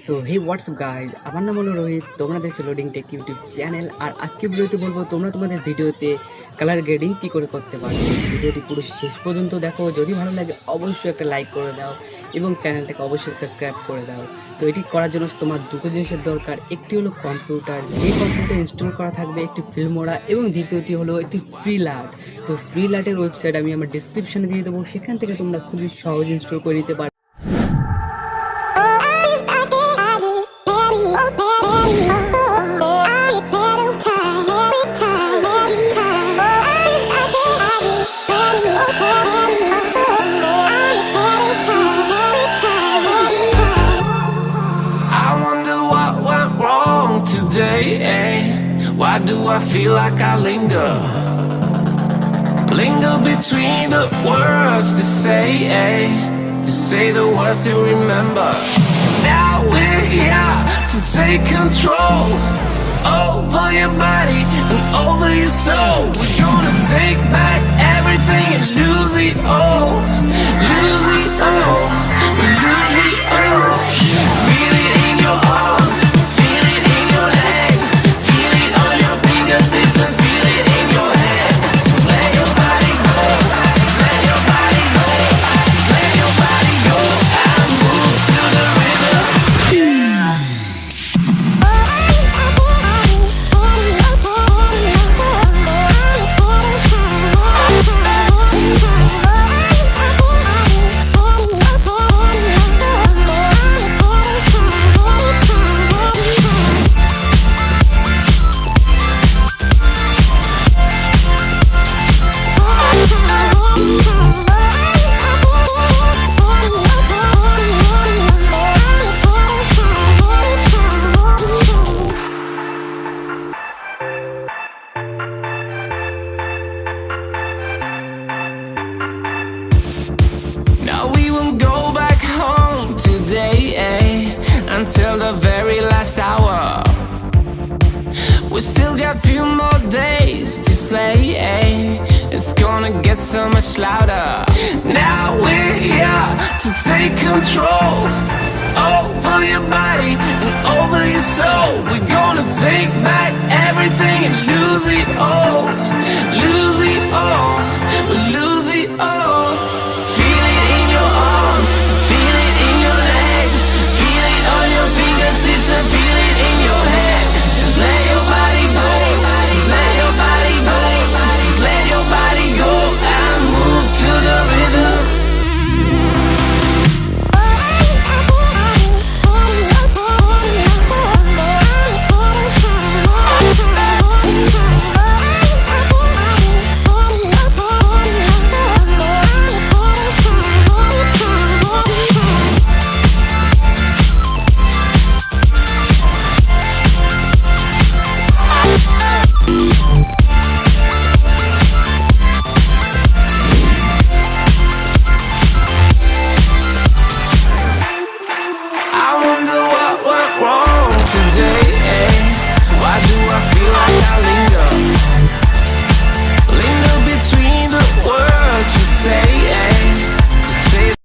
So hey WhatsApp guys, আমার নাম হলো রোহিত। তোমরা দেখছো লোডিং টেক ইউটিউব চ্যানেল। আর আজকে ভিডিওতে বলবো তোমরা তোমাদের ভিডিওতে কালার গ্রেডিং কী করে করতে পারো। ভিডিওটি পুরো শেষ পর্যন্ত দেখো। যদি ভালো লাগে অবশ্যই একটা লাইক করে দাও এবং চ্যানেলটাকে অবশ্যই সাবস্ক্রাইব করে দাও। তো এটি করার জন্য তোমার দুটো জিনিসের দরকার। একটি হলো কম্পিউটার, যে কম্পিউটার ইনস্টল করা থাকবে একটি ফিল্মোরা, এবং দ্বিতীয়টি হলো একটি ফ্রি লাট। তো ফ্রি লাটের ওয়েবসাইট আমি আমার ডিসক্রিপশনে দিয়ে দেবো, সেখান থেকে তোমরা খুবই সহজ ইনস্টল করে নিতে পারো। Why do I feel like I linger between the words to say the words to remember. Now we're here to take control over your body and over your soul. We're gonna take back everything and lose it all, lose it all, lose it all. Feel it in your arms, feel it in your legs, feel it on your fingertips and feel it in your head. Just let your body go, just let your body go, just let your body go and move to the rhythm. Now we won't go back home today, until the very last hour. We still got few more days to slay, it's gonna get so much louder. Now we're here to take control over your body and over your soul. We're gonna take back everything and lose it all, lose it all.